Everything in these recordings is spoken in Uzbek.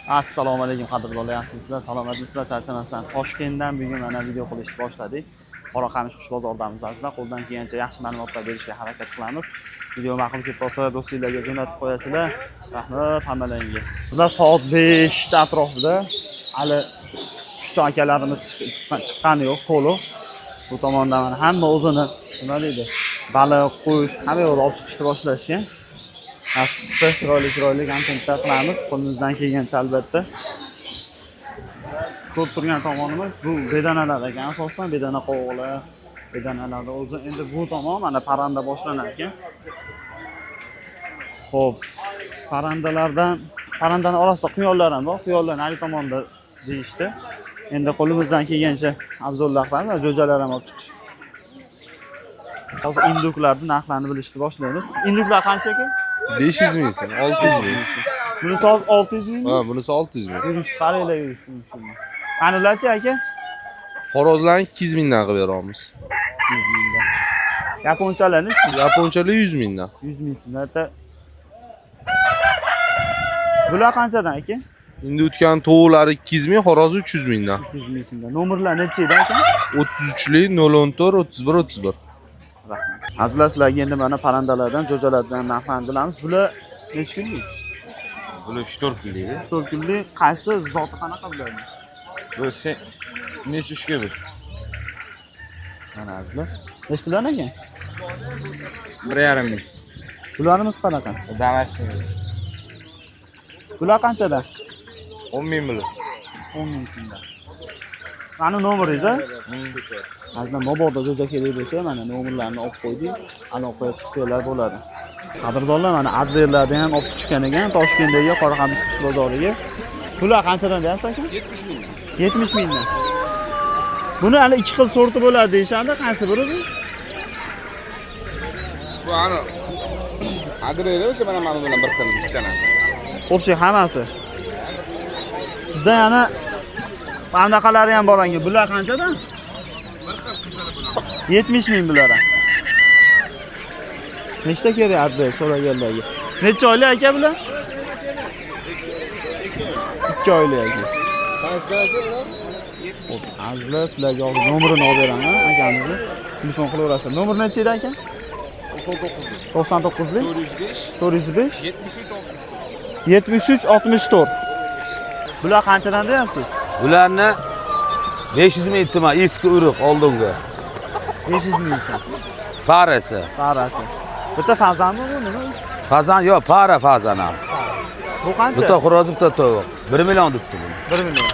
Assalomu alaykum qadrdonlar, yaxshimisizlar, salomatmisizlar, charchamasdan. Toshkentdan bugun mana video qilishni boshladik. Qoraqamish qush bozoridamiz azizlar. Qo'ldan kelgancha yaxshi ma'lumotlar berishga harakat qilamiz. Video ma'qul kelib qolsa, do'stlarga jo'natib qo'yasizlar. Rahmat hammalariga. Bizlar soat 5 ta atrofida hali qushchi akalarimiz chiqqani yo'q, to'liq. Bu tomondan mana hamma o'zini nima deydi? Baliq, qush, hamma yo'lni olib chiqishni boshlashgan. Nasib qilsa chiroyli kontentlar qilamiz. Qo'limizdan kelgancha albatta. Ko'p turgan tomonimiz bu bedanalar ekan. Asosan bedana qovoqlar, bedanalarda o'zi endi bu tomon mana parranda boshlanar ekan. Xo'p, parrandaning orasida quyonlar ham bor. Quyonlar nari tomonda deyishdi. Endi qo'limizdan kelgancha obzorlar qilamiz, jo'jalar ham olib chiqish. Hozir induklarning narxlarini bilishni boshlaymiz. Induklar qancha ekan? 500 ming so'm, 600 ming. Bunisi 600 ming? Ha, bunisi 600 ming. Yurish, qaranglar yurishni. Qanilarchi aka? Xorozlarni 200 mingdan qilib beramiz. 200 mingdan. Yaponchalarni? Yaponchalar 100 mingdan. 100 ming so'mda. Bular qanchadan aka? Endi o'tgan tovuqlari 200 ming, xorozi 300 mingdan. 300 ming so'mda. Nomerlar necha edi aka? 33lik 014 31 31. Rahmat. Azizlar, sizlarga endi mana parrandalardan, jo'jalardan narxlarni bilamiz. Bular necha kunlik? Bular 3-4 kunlik. 3-4 kunlik. Qaysi zoti qanaqa bularning? Bu nesi 3 ga bir. Mana azizlar. Nech puldan ekan? 1,5 ming. Bularimiz qanaqa? Damashning. Bular qanchadan? 10 ming bular. 10 ming so'mda. Mana nomeringiz a? Azizlar, mabodo jo'ja kerak bo'lsa, mana nomerlarni olib qo'ydik. Aloqaga chiqsanglar bo'ladi. Qadrdonlar, mana adreslarni ham olib chiqishgan ekan Toshkentdagi Qoraqamish qush bozoriga. Bular qanchadan deyapsiz aka? 70 mingdan. 70 mingdan. Buni hali ikki xil sorti bo'ladi deyshanda, qaysi biri bu? Bu ana adresi o'sha mana bilan bir xil ikkitani. O'pshi hammasi. Sizda yana bunaqalari ham bor ekan. Bular qanchadan? 70 ming bular. Nechta kerak adres so'raganlarga? Necha oylik aka bular? 2 oylik aka. Xo'p, azizlar, sizlarga hozir nomerini olib beraman akamizni. Telefon qilaverasizlar. Nomer necha edi aka? 99 lik 405 73 64. Bular qanchadan deyapsiz? Bularni 500 ming tuma eski urug' oldingi. 500 ming so'm. Parasi. Parasi. Bitta farzandmi bu nima? Fazan yo'q, para fazan ham. Bu qancha? Bitta xo'roz, bitta tovuq. 1 million debdi buni. 1 million.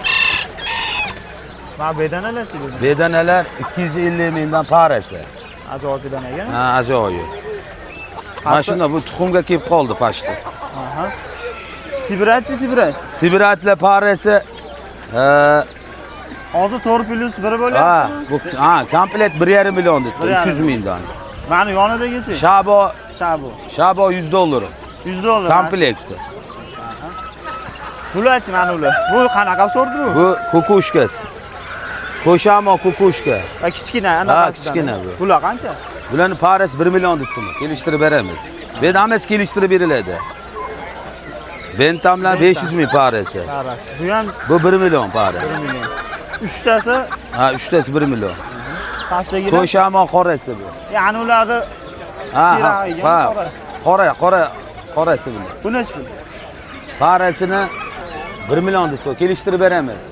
Va bedanalar-chi dedi. Bedanalar 250 mingdan parasi. Ajoyib bedana ekan. Ha, ajoyib. Mashina bu tuxumga kelib qoldi pashta. Aha. Sibiratchi sibirat. Sibiratlar parasi Hozir 4 plus 1 bo'lyapti. ha, bu komplet 1,5 million debdi, 300 mingdan. Mani yonidagichi? Shabo $100. $100. Komplekti. Bularchi mana ular. Bu qanaqa sorti bu? Bu kukushkasi. Ko'shamo kukushka. Va kichkina, Ha, kichkina bu. Bular qancha? Bularni parasi 1 million debdimi? Kelishtirib beramiz. Bedamiz kelishtirib beriladi. Bentamlar 500 ming parasi. Parasi. Bu ham Bu 1 million para. 1 million. 3tasi? Ha, 3tasi 1 million. Pastdagilar? Ko'shamo qorasi bu. Ya'ni ularni qorasi bu. Bu necha pul? Parasini 1 million deb kelishtirib beramiz.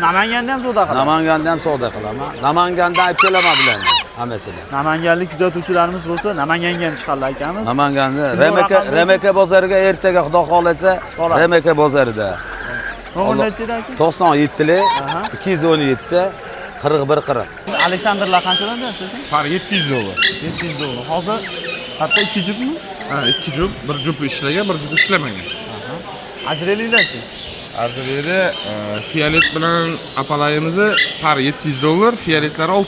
Namanganda ham savdo qilamiz. Namanganda ham savdo qilaman. Namangandan olib kelaman bularni hammasini. Namanganlik kuzatuvchilarimiz bo'lsa, Namanganga ham chiqarlar ekanmiz. Namanganda Remeka bozoriga ertaga xudo xolasa Remeka bozorida. Nomer necha aka? 97lik 217 41 40. Aleksandrlar qanchadan deyapsiz aka? Par $700. $700. Hozir hatto 2 juftmi? Ha, 2 juft, bir juft ishlagan, bir juft ishlamagan. Ajrelilarchi? Arzirida fiyalet bilan apalayimizni par $700, fiyaletlar $600. $600.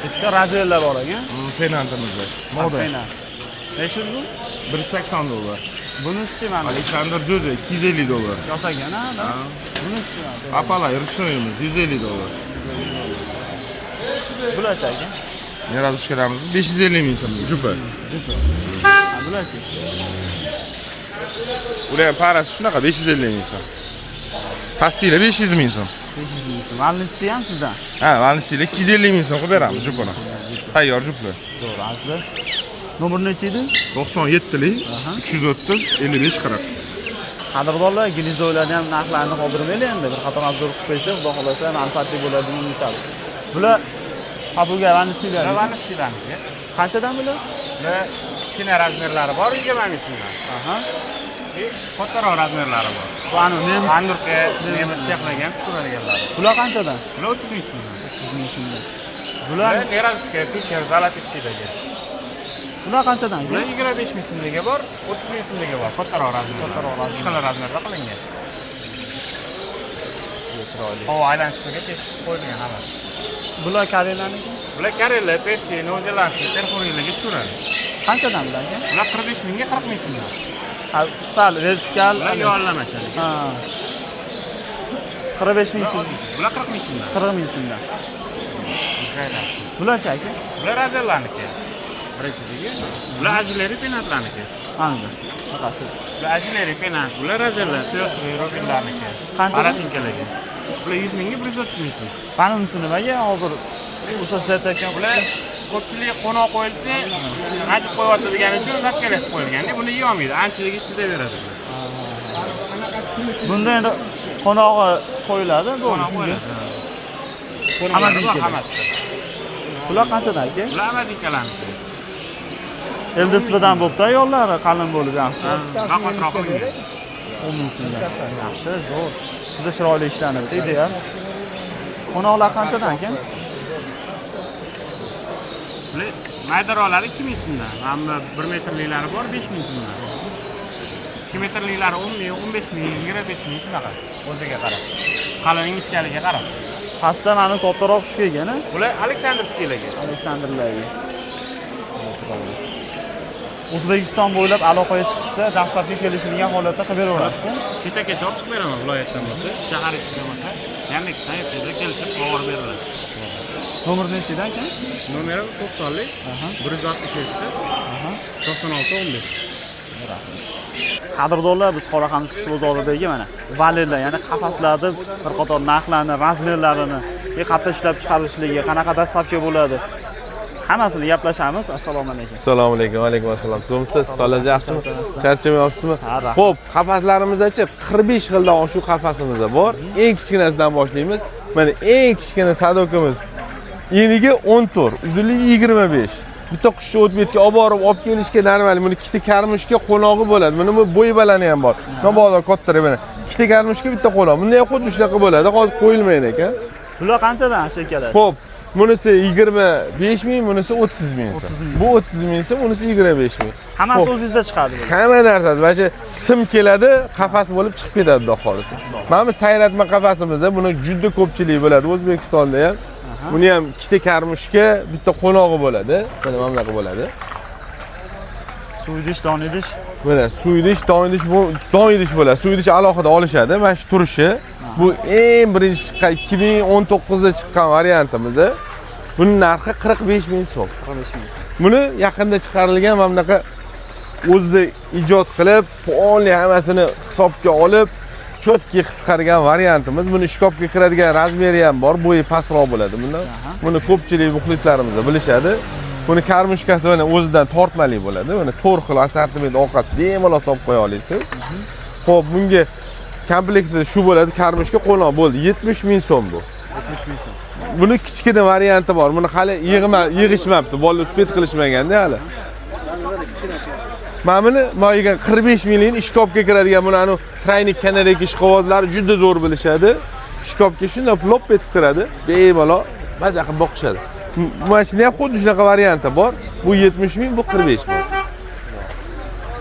Bitta razrellar bor ekan. Penantimizda. Model. Necha bu? $180. Bunisi mana. Aleksandr Jo'ja $250. Yosagan ha? Bunisi mana. Apalay ruchnoyimiz $150. Bularchi aka? Nerazishkalarimiz 550 ming so'm jupa. Bularchi? Ular ham parasi shunaqa 550 ming so'm. Pastiylar 500 ming so'm. 500 ming so'm. Valnisti ham sizda? Ha, valnistiylar 250 ming so'm qilib beramiz jupini. Tayyor juplar. To'g'ri, asli. Nomer necha edi? 97lik 330 55 40. Qadrdonlar, gilizovlarni ham narxlarini qoldirmaylik endi. Bir qator obzor qilib qo'ysak, xudo xolasa manfaatli bo'ladigan umidamiz. Bular Abuga valnistilar. Valnistilarniki. Qanchadan bular? Bular kichkina razmerlari bor, 20 ming so'mdan. Aha. Kattaroq razmerlari bor. Bu anu nemis. Andurka, nemis siyaqlagan tushiradiganlari. Bular qanchadan? Bular 30 ming so'mdan. 30 ming so'mdan. Bular Bular Nerazovska, Fisher, Zalatistiydagi. bular qanchadan? Bular 25 ming so'mdagi bor, 30 ming so'mdagi bor. Kattaroq razmer. Kattaroq razmer. Ikkala razmerda qilingan. Havo aylanishiga teshib qo'yilgan hammasi. Bular karelaniki? Bular Karela, Pepsi, Nozelandskiy, Terxoriyalarga tushiradi. Qanchadan bular aka? Bular 45 mingga 40 ming so'mdan. Sal vertikal. Bular yo'llamachalik. Ha. 45 ming so'm. Bular 40 ming so'mdan. 40 ming so'mdan. Bularchi aka? Bular azellarniki. Birinchiligi. Bular azileri penatlarniki. Anladim. Qanaqasi? Bular azileri penat. Bular azellar, Toyota Robinlarniki. Qancha? Aratinkaligi. Bular 100 mingga 130 ming so'm. Qanunisi nimaga hozir o'sha sizlar aytgan Bular ko'pchilik qo'noq qo'yilsa, g'ajib qo'yotadigan uchun ratkalar qilib qo'yilganda, buni yeyolmaydi. Anchalik chidaveradi. bunda endi qonog'i qo'yiladi, Qo'noq to'g'ri. qo'yiladi. Hammasi. Bular qanchadan aka? Bular amazinkalarniki. Eldisbidan bo'pti yo'llari qalin bo'lib yaxshi. Raqatroq qilingan. 10 ming so'mdan. Yaxshi, zo'r. Juda chiroyli ishlanibdi, ideal. Qonoqlar qanchadan aka? Bular maydaroqlari 2 ming so'mdan. Hamma 1 metrliklari bor, 5 ming so'mdan. 2 metrliklari 10 ming, 15 ming, 25 ming shunaqa. O'ziga qarab. Qalinining ichkariga qarab. Pastda mani kattaroq tush kelgan, a? Bular Aleksandrskiylarga. Aleksandrlarga. O'zbekiston bo'ylab aloqaga chiqsa, dastlabki kelishilgan holatda qilib beraverasiz. Ketakacha olib chiqib beraman viloyatdan bo'lsa, shahar ichidan bo'lsa, Yandex saytida kelishib xabar beriladi. Nomer nechidan aka? Nomeri 90lik 167 96 15. Qadrdonlar, biz Qoraqamish qush bozoridagi mana valerlar, ya'ni qafaslarni bir qator narxlarini, razmerlarini, qayerda ishlab chiqarilishligi, qanaqa dastavka bo'ladi, hammasini gaplashamiz. Assalomu alaykum. Assalomu alaykum. Va alaykum assalom. Siz sog'ligingiz yaxshimi? Charchamayapsizmi? Ha, rahmat. Xo'p, qafaslarimiz-chi 45 xildan shu qafasimiz bor. Eng kichkinasidan boshlaymiz. Mana eng kichkina sadokimiz eniga 14, uzunligi 25. Bitta qushni o'tbetga olib borib, olib kelishga normal. Buni ikkita karmushga qo'nog'i bo'ladi. Buni bo'y balani ham bor. Mabodo kattarib mana. Ikkita karmushga bitta qo'noq. Bunda ham xuddi shunaqa bo'ladi. Hozir qo'yilmaydi ekan. Bular qanchadan shekalar? Xo'p, bunisi 25 ming, bunisi 30 ming so'm. Bu 30 ming so'm, bunisi 25 ming. Hammasi o'zingizda chiqadi bu. Hamma narsasi, mana sim keladi, qafas bo'lib chiqib ketadi xudo xolisa. Mana bu sayratma qafasimiz, buni juda ko'pchilik biladi O'zbekistonda ham. Buni ham ikkita karmushga bitta qo'nog'i bo'ladi. Mana bu bunaqa bo'ladi. Suv idish, don idish. Mana suv idish, don idish bo'ladi. Suv idish alohida olishadi. Mana shu turishi. Bu eng birinchi chiqqan 2019 da chiqqan variantimiz. Buning narxi 45 ming so'm. 45 ming so'm. Buni yaqinda chiqarilgan mana bunaqa o'zida ijod qilib, polni hammasini hisobga olib, cho'tki qilib chiqargan variantimiz. Buni shkafga kiradigan razmeri ham bor, bo'yi pastroq bo'ladi bundan. Buni ko'pchilik muxlislarimiz bilishadi. Buni karmushkasi mana o'zidan tortmali bo'ladi. Mana 4 xil assortiment ovqat bemalol solib qo'ya olasiz. Xo'p, bunga komplektida shu bo'ladi, karmushka qo'noq bo'ldi. 70 ming so'm bu. 70 ming so'm. Buni kichkina varianti bor. Buni hali yig'ishmabdi. Bolalar uspet qilishmaganda hali. Mana buni moyiga 45 minglik ishkopga kiradigan buni anu traynik kanadagi ishqovozlari juda zo'r bilishadi. Ishkopga shunday plop etib kiradi. Bemalol maza qilib boqishadi. Mana shuni ham xuddi shunaqa varianti bor. Bu 70 ming, bu 45 ming.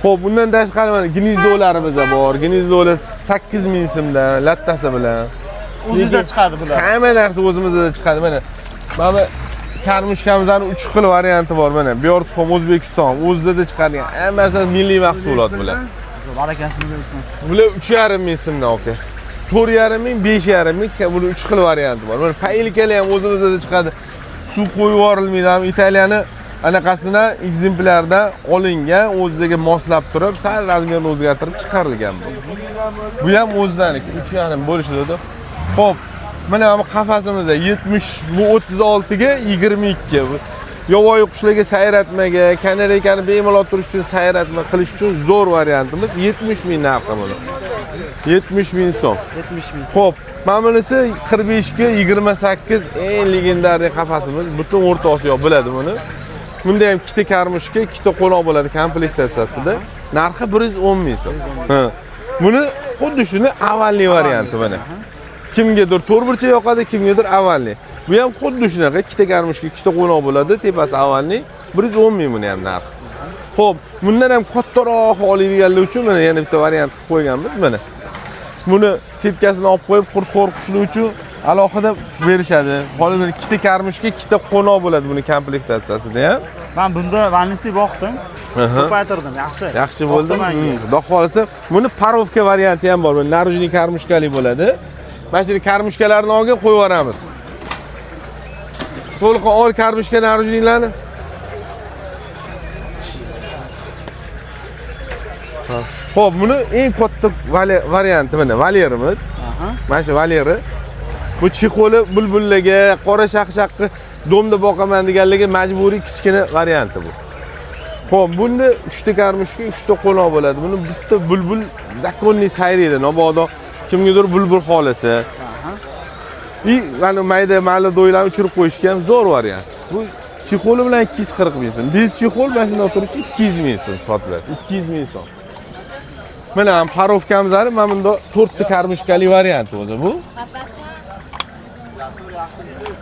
Xo'p, bundan tashqari mana gnezdolarimiz bor. Gnezdolar 8 ming so'mdan lattasi bilan. O'zingizda chiqadi bular. Hamma narsa o'zimizda chiqadi. Mana karmushkamizning 3 xil varianti bor mana. Byortxom O'zbekiston o'zida chiqargan hammasi milliy mahsulot bular. Barakasini bersin. Bular 3,5 ming so'mdan aka. 4,5 ming, 5,5 ming, buni 3 xil varianti bor. Mana paylkalar ham o'zimizda chiqadi. Suv qo'yib yuborilmaydi, ham Italiyani anaqasidan ekzemplyardan olingan, o'ziga moslab turib, sal razmerini o'zgartirib chiqarilgan bu. Bu ham o'zidaniki 3,5 bo'lishadi. Xo'p, mana bu qafasimiz 70 bu 36 ga 22. Yovvoyi qushlarga sayratmaga, kanareykani bemalol turish uchun sayratma qilish uchun zo'r variantimiz 70 ming narxi buni. 70 ming so'm. 70 ming. Xo'p, mana bunisi 45 ga 28 eng legendariy qafasimiz. Butun O'rta Osiyo biladi buni. Bunda ham ikkita karmushka, ikkita qo'noq bo'ladi komplektatsiyasida. Narxi 110 ming so'm. Ha. Buni xuddi shuni avvalgi varianti mana. Kimgadir to'rtburcha yoqadi, kimgadir avvalgi. Bu ham xuddi shunaqa ikkita karmushka, ikkita qo'noq bo'ladi, tepasi avvalgi 110 ming buni ham narxi. Xo'p, bundan ham kattaroq oladiganlar uchun mana yana bitta variant qilib qo'yganmiz mana. Buni setkasini olib qo'yib, qurt-qo'r qushlar uchun alohida berishadi. Qolgan ikkita karmushka, ikkita qo'noq bo'ladi buni komplektatsiyasida ham. Men bunda valnisli boqdim. Ko'paytirdim, yaxshi. Yaxshi bo'ldi. Xudo xolisa, buni parovka varianti ham bor. Narujniy karmushkali bo'ladi. Mana shu karmushkalarni olib qo'yib yuboramiz. To'liq ol karmushka narujniylarni. Xo'p, buni eng katta varianti mana valyerimiz. Mana shu valyeri. Bu chixoli bulbullarga, qora shaqshaqni domda boqaman deganlarga majburiy kichkina varianti bu. Xo'p, bunda 3 ta karmushka, 3 ta qo'noq bo'ladi. Buni bitta bulbul zakonniy sayraydi, mabodo kimgadir bulbul xolasa. Mana mayda do'ylarni uchirib qo'yishga ham zo'r variant. Bu chixoli bilan 240 ming so'm. Bez chixol mana shunday o'tirishi 200 ming so'm sotiladi. 200 ming so'm. Mana ham parovkamiz var, mana bunda 4 ta karmushkali varianti o'zi bu.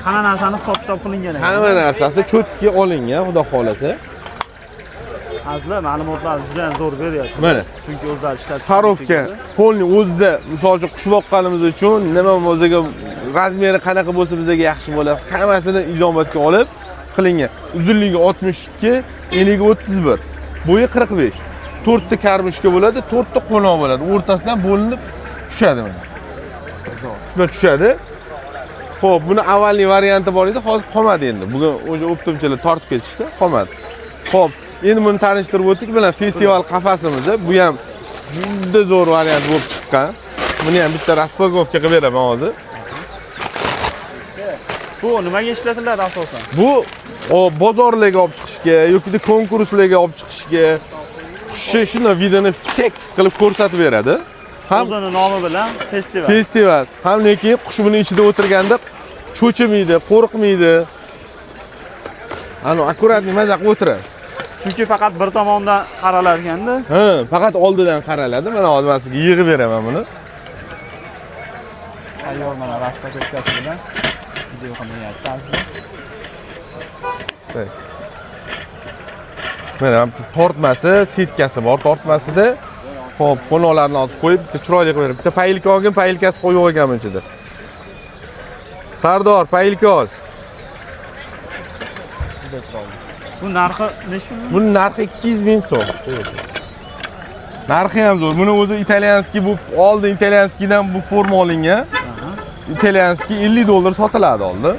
Hamma narsani hisob-kitob qilingan ekan. Hamma narsasi cho'tki olingan, xudo xolasa. Azli ma'lumotlarni juda ham zo'r beryapti. Mana. Chunki o'zlari ishlab Parovka polni o'zida, misol uchun qush boqqanimiz uchun nima o'ziga razmeri qanaqa bo'lsa bizga yaxshi bo'ladi. Hammasini izobatga olib qilingan. Uzunligi 62, enligi 31, bo'yi 45. 4 ta karmushka bo'ladi, 4 ta qo'noq bo'ladi. O'rtasidan bo'linib tushadi mana. Shuna tushadi. Xo'p, buni avvalgi varianti bor edi, hozir qolmadi endi. Bugun o'sha o'ptimchilar tortib ketishdi, qolmadi. Xo'p, endi buni tanishtirib o'tdik bilan festival qafasimiz. Bu ham juda zo'r variant bo'lib chiqqan. Buni ham bitta raspakovka qilib beraman hozir. Bu nimaga ishlatiladi asosan? Bu bozorlarga olib chiqishga yoki konkurslarga olib chiqishga shuni videoni tekst qilib ko'rsatib beradi. Ham o'zining nomi bilan festival. Festival. Ham lekin qush buni ichida o'tirganda cho'chimaydi, qo'rqmaydi. Ana akkuratni maza qilib o'tiradi. Chunki faqat bir tomondan qaralar ekanda. Ha, faqat oldidan qaraladi. Mana hozir sizga yig'ib beraman buni. Tayyor mana raspakovkasi bilan video qilyapti aslida. Mana tortmasi, setkasi bor tortmasida. Xo'p, qo'noqlarni hozir qo'yib, bitta chiroyli qilib berib, bitta paylka olgin, paylkasi qo'yib olganman ichida. Sardor, paylka ol. Juda chiroyli. Bu narxi nechta? Buning narxi 200 ming so'm. Narxi ham zo'r. Buni o'zi italyanskiy bu oldin italyanskiydan bu forma olingan. İtalyanskiy $50 sotiladi oldin.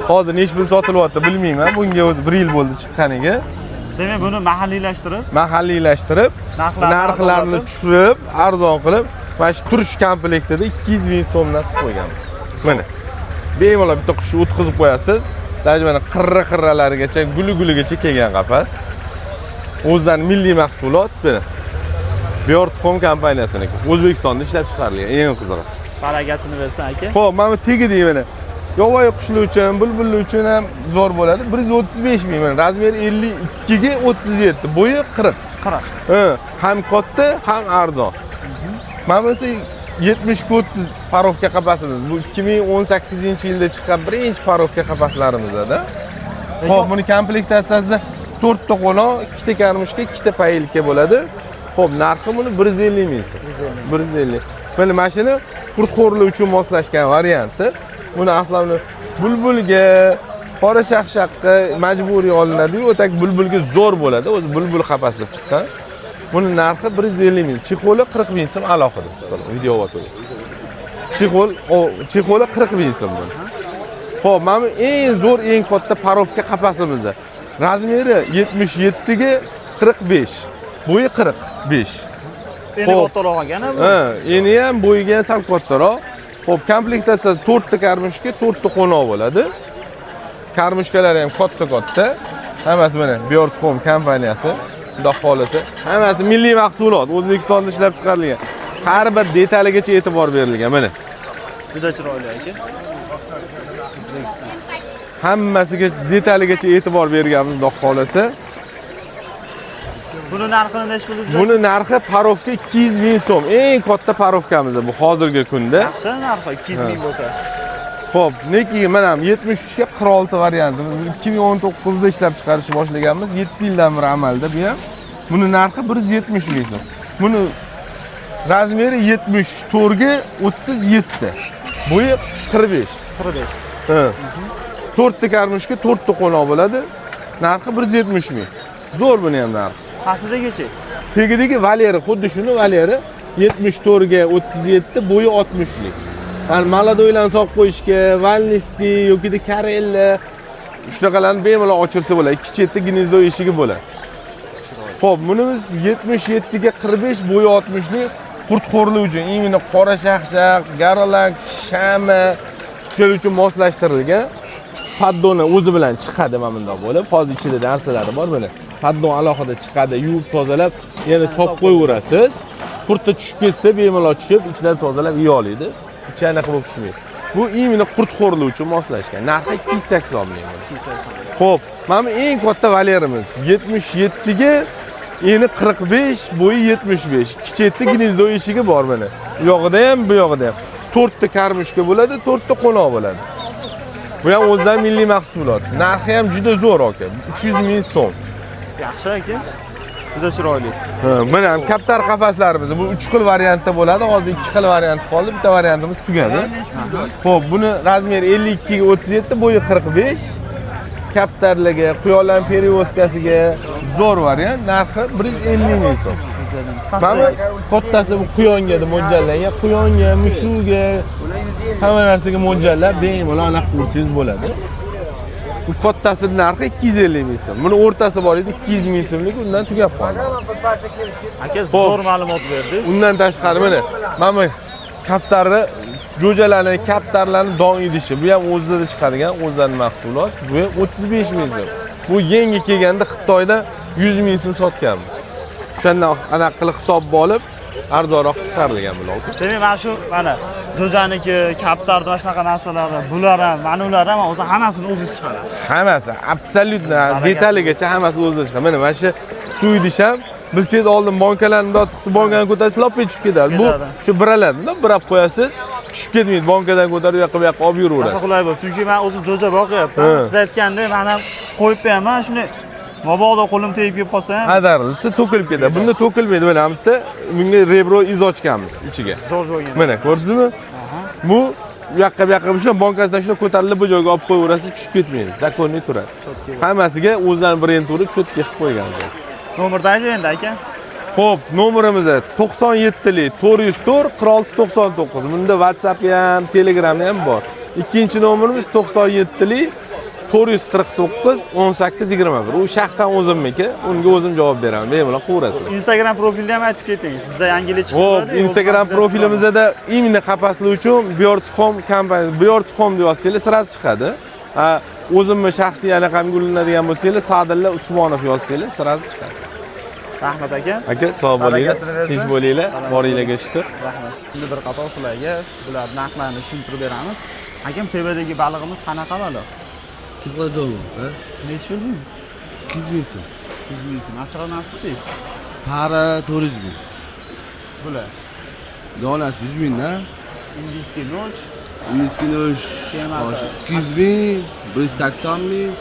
Hozir nech pul sotilyapti bilmayman. Bunga o'zi 1 yil bo'ldi chiqqaniga. Demak, buni mahalliylashtirib, narxlarni tushirib, arzon qilib, mana shu turish komplektida 200 ming so'mdan qo'yganmiz. Mana. Bemalol bitta qushni o'tkazib qo'yasiz. Даже mana qirra-qirralarigacha, guli-guligacha kelgan qafas. O'zlarining milliy mahsulot buni. Byortxom kompaniyasining O'zbekistonda ishlab chiqarilgan eng qizig'i. Baragasini bersan aka. Xo'p, mana bu tegidi mana. Yovvoyi qushlar uchun, bulbullar uchun ham zo'r bo'ladi. 135 ming mana. Razmeri 52 ga 37, bo'yi 40. Ha, ham katta, ham arzon. Mana bu 70-30 parovka qafasimiz. Bu 2018-yilda chiqqan birinchi parovka qafaslarimizda. Xo'p, buni komplektatsiyasida 4 ta qo'noq, 2 ta karmushka, 2 ta paylka bo'ladi. Xo'p, narxi buni 150 ming so'm. 150. Mana mashina qurt-qo'rlar uchun moslashgan varianti. Buni aslida bulbulga, qora shaqshaqqa majburiy olinadi-yu, o'tak bulbulga zo'r bo'ladi. O'zi bulbul qafas deb chiqqan. Buni narxi 150 ming. Chixoli 40 ming so'm alohida. Video o'tadi. Chixoli 40 ming so'm buni. Xo'p, mana eng zo'r, eng katta parovka qafasimiz. Razmeri 77 ga 45. Bo'yi 45. Endi kattaroq ekan bu. Ha, endi ham bo'yiga ham sal kattaroq. Xo'p, komplektatsiya 4 ta karmushka, 4 ta qo'noq bo'ladi. Karmushkalari ham katta-katta. Hammasi mana Bjork Home kompaniyasi. Xudo xolasa, hammasi milliy mahsulot, O'zbekistonda ishlab chiqarilgan. Har bir detaligacha e'tibor berilgan, mana. Juda chiroyli aka. Hammasiga detaligacha e'tibor berganmiz, Xudo xolasa. Buni narxini necha pul? Buni narxi parovka 200 ming so'm. Eng katta parovkamiz bu hozirgi kunda. Yaxshi narxi 200 ming bo'lsa. Xo'p, lekin mana 73 ga 46 variantimiz 2019 da ishlab chiqarishni boshlaganmiz. 7 yildan beri amalda bu ham. Buni narxi 170 ming so'm. Buni razmeri 74 ga 37. Bo'yi 45. 45. Ha. 4 ta karmushka, 4 ta qo'noq bo'ladi. Narxi 170 ming. Zo'r buni ham narxi. Pastidagichi. Tegidagi valyeri, xuddi shuni valyeri 74 ga 37, bo'yi 60 lik. Har maladoylarni solib qo'yishga, valnisti yoki de karella shunaqalarni bemalol ochirsa bo'ladi. Ikki chetda gnezdo eshigi bo'ladi. Xo'p, bunimiz 77 ga 45, bo'yi 60 lik. Qurtxo'rlik uchun, imini qora shaqshaq, garalax, shama shular uchun moslashtirilgan. Paddoni o'zi bilan chiqadi mana bundoq bo'lib. Hozir ichida narsalari bor mana. Paddon alohida chiqadi, yuvib tozalab, yana solib qo'yaverasiz. Qurtda tushib ketsa, bemalol tushib, ichidan tozalab yeya oladi. Ichi anaqa bo'lib tushmaydi. Bu imini qurtxo'rlik uchun moslashgan. Narxi 280 ming. 280. Xo'p, mana bu eng katta valyerimiz 77 ga eni 45, bo'yi 75. Kichikda gnezdo eshigi bor mana. Bu yog'ida ham, bu yog'ida ham. 4 ta karmushka bo'ladi, 4 ta qo'noq bo'ladi. Bu ham o'zidan milliy mahsulot. Narxi ham juda zo'r aka. 300 ming so'm. Yaxshi aka. Juda chiroyli. Ha, mana ham kaptar qafaslarimiz. Bu 3 xil variantda bo'ladi. Hozir 2 xil variant qoldi. Bitta variantimiz tugadi. Xo'p, buni razmeri 52 ga 37, bo'yi 45. Kaptarlarga, quyonlar perevozkasiga zo'r variant. Narxi 150 ming so'm. Mana kattasi bu quyonga deb mo'ljallangan. Quyonga, mushuga, hamma narsaga mo'ljallab bemalol aniq qursangiz bo'ladi. Bu kattasining narxi 250 ming so'm. Buni o'rtasi bor edi 200 ming so'mlik, undan tugab qoldi. Aka zo'r ma'lumot berdingiz. Undan tashqari mana kaptarni, jo'jalarni, kaptarlarni don idishi. Bu ham o'zida chiqadigan o'zlarining mahsulot. Bu 35 ming so'm. Bu yangi kelganda Xitoyda 100 ming so'm sotganmiz. O'shandan anaqa qilib hisobga olib, arzonroq chiqarilgan bular. Demak, mana shu mana jo'janiki, kaptar va shunaqa narsalarni, bular ham, mana ular ham o'zi hammasini o'zi chiqaradi. Hammasi, absolyutno detaligacha hammasi o'zida chiqadi. Mana shu suv idish ham bilsangiz oldin bankalarni bundoq qilsa bankani ko'tarib lopga tushib ketadi. Bu shu biraladi. Bundoq birab qo'yasiz, tushib ketmaydi. Bankadan ko'tarib bu yoqqa olib yuraveradi. Qanaqa qulay bo'ladi. Chunki men o'zim jo'ja boqyapman. Siz aytgandek, men ham qo'yib qo'yaman. Shuni mabodo qo'lim tegib kelib qolsa ham Adarlisi to'kilib ketadi. Bunda to'kilmaydi. Mana bu yerda bunga rebro iz ochganmiz ichiga. zo'r bo'lgan. Mana ko'rdingizmi? Bu yoqqa shu bankasidan shuni ko'tarilib bu joyga olib qo'yaverasiz, tushib ketmaydi. Zakonniy turadi. Hammasiga o'zlarining brendi urib cho'tka qilib qo'ygan. Nomerni ayting endi aka. Xo'p, nomerimiz 97 lik 404 4699. Bunda WhatsApp ham, Telegram ham bor. Ikkinchi nomerimiz 97 lik 449 18 21. U shaxsan o'zimniki, unga o'zim javob beraman. Bemalol qilaverasizlar. Instagram profilni ham aytib keting. Sizda yangilik chiqdi. Xo'p, Instagram profilimizda imini qapaslik uchun Bjork Home kompaniyasi, Bjork Home deb yozsangiz sirasi chiqadi. O'zimni shaxsiy anaqamga ulanadigan bo'lsangiz, Sadilla Usmonov yozsangiz sirasi chiqadi. Rahmat aka. Aka, sog' bo'linglar, tinch bo'linglar, boringlarga shukr. Rahmat. Endi bir qator sizlarga bular narxlarini tushuntirib beramiz. Akam, tebadagi balig'imiz qanaqa baliq? Sifadon, ha? Necha pul bu? 200 ming so'm. 200 ming so'm. Astronomchi? Para 400 ming. Bular. Donasi 100 ming, ha? Indiyskiy noch. Indiyskiy noch 200 ming, 180 ming,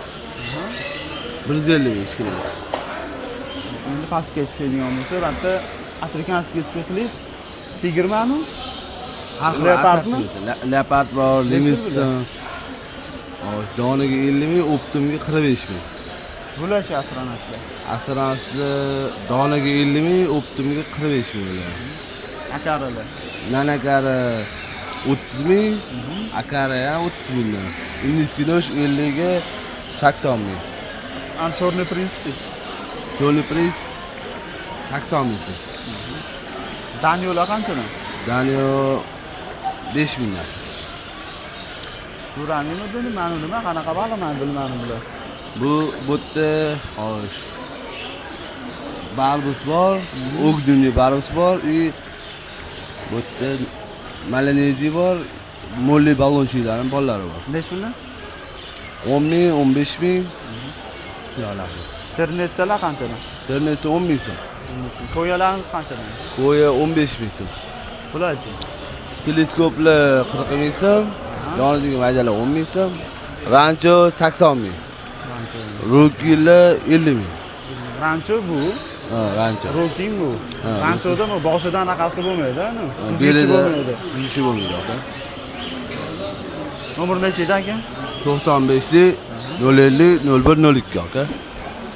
150 ming ishlaymiz. Endi pastga tushadigan bo'lsa, albatta afrikanskiy tsexlik 20 mi? Leopardmi? Leopard bor, Livingston. Doniga 50 ming, optimga 45 ming. Bular shu astronomchilar. Astronomchilar doniga 50 ming, optimga 45 ming bo'ladi. Akaralar. Nanakari 30 ming, akara ham 30 mingdan. Indiyskiy noch 50 ga 80 ming. Черный принц. Черный приз 80 ming so'm. Danyolar qanchadan? Danyo 5 mingdan. Turanimi buni, mana nima, qanaqa baliq men bilmadim bular. Bu yerda xo'sh. Barbus bor, o'gdunli barbus bor, bu yerda malanezi bor, molli ballonchilarning bolalari bor. Necha puldan? 10 ming, 15 ming. Ternetsalar qanchadan? Ternesi 10 ming so'm. Ko'yalarimiz qanchadan? Qo'ya 15 ming so'm. Bularchi? Teleskoplar 40 ming so'm, yonidagi majalar 10 ming so'm, rancho 80 ming, rokilar 50 ming. Rancho bu, Ha, rancho. roking bu. Ranchoda bu boshidan anaqasi bo'lmaydi-ku. Belida uchi bo'lmaydi aka. Nomer nechidan keyin? 95lik 01 01 02 aka.